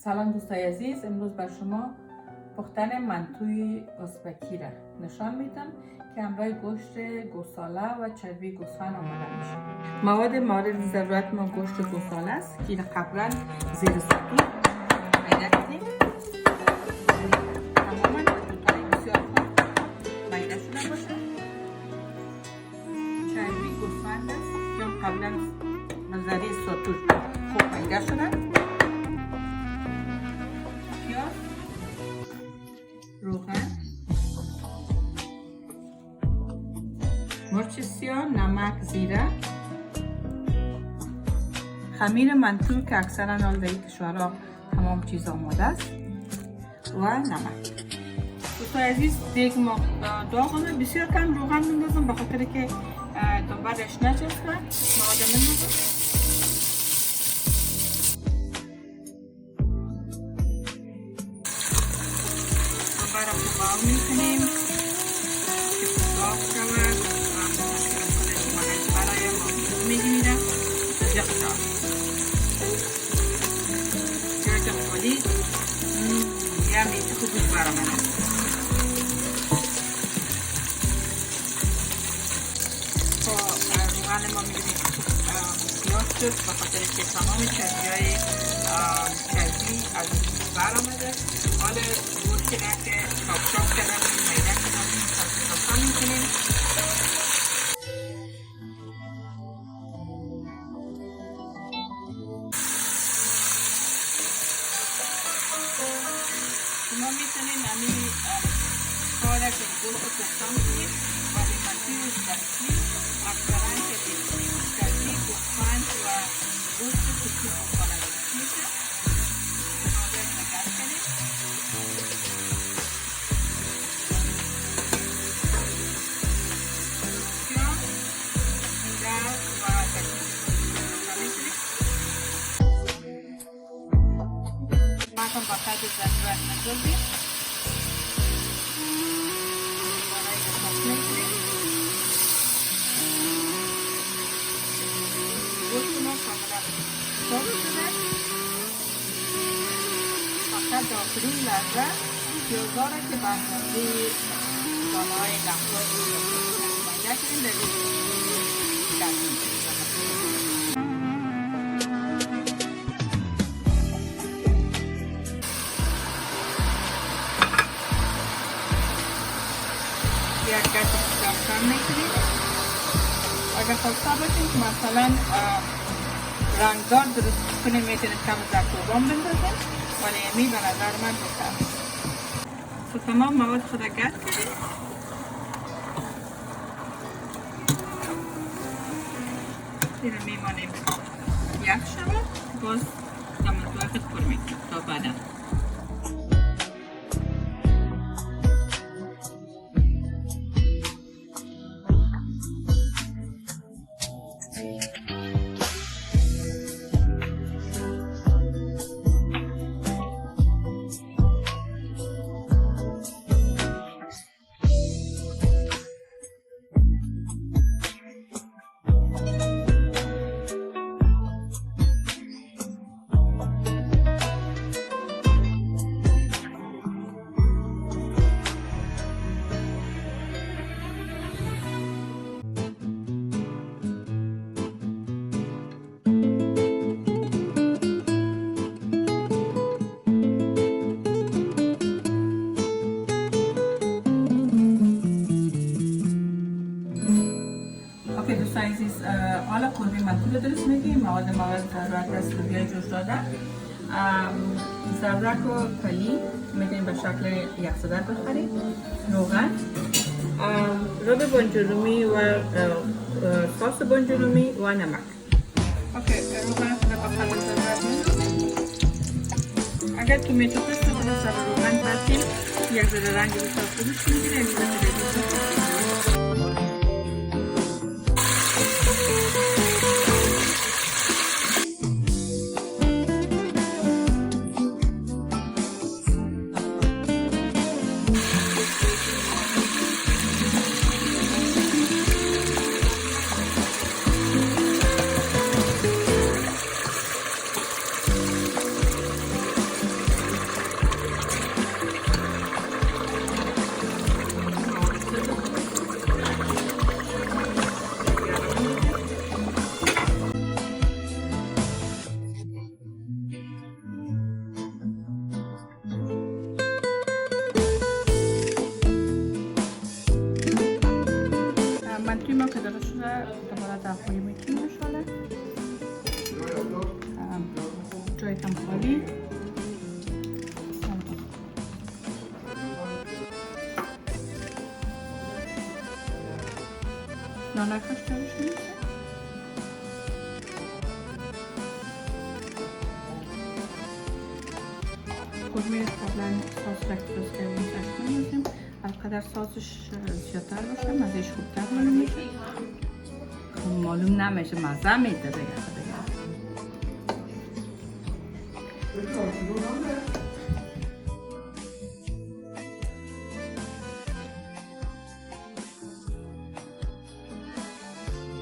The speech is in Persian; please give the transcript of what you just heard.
سلام دوستای عزیز، امروز بر شما پختن منتوی ازبکی را نشان میدم که همراه گوشت گوساله و چربی گوسفند آماده میشه. مواد مورد ضرورت ما گوشت گوساله است که قبلا زیر سطو میده کردیم. تماما دوتای بسیار خوب میده شده باشه. چربی گوسفند است که قبلا مزاری سطو خوب میده شده. روغن، مرچ سیاه، نمک، زیره، خمیر منتو که اکثرا حال در این کشورها تمام چیز آماده است و نمک. دوستای عزیز، دیگ ما داغونه، بسیار کم روغن میندازم به خاطر که دنبالش نچسبه. مواد میندازم. برام باو میکنیم که داغ شود و برای ما میگیرم جق شد جق خالی یعنی خوبش برام روغن ما میگیریم زیاد شد به خاطر که تمام چربیهای چربی از برآمده. حالا گوشتی را که چاپ کردم میده کردم چاپ میکنیم. شما میتونید همین کار که گوشت پختن کنید ولی منتوی ازبکی اکثرا که چربی گوسفند و گوشت پخته میکنند میشه. Makan bakar ضرورت نداریم. برای تصمیه کنیم. گوشت ما کاملا سرخ شده. فقط آخرین لحظه پیازها را که به‌اندازه دانه‌های نخود میده کنیم در این یک دست کم میکنید. اگر خواسته باشید که مثلا رنگدار درست کنید میتونید کم زعفران بندازید ولی امی به نظر من بهتر است. تمام مواد خود گرد کردید. این رو میمانیم یک شود باز نمت وقت پر میکنیم تا بعدا. دوستان عزیز، حالا قرمه منتو رو درست میگیم. مواد ضرورت است لوبیا جوش داده، زبرک و پلی میتونیم به شکل یخزده بخرید، روغن، رب بانجلومی و ساس بانجلومی و نمک. روغن خود بخرید ضرورت میدونیم. اگر تومیتو پست خود سر روغن بردیم یک ذره رنگ بسیار خوبش میگیره. و دوباره داخلی میکنیم انشالله. جای کم خالی نانک هاش جایش میشه. قرمه قبلا ساس را که درست کردیم سرش می‌ریزیم. هرقدر ساسش زیادتر باشه مزهش خوبتر معلوم میشه. خب معلوم نمیشه مزه میده دیگه.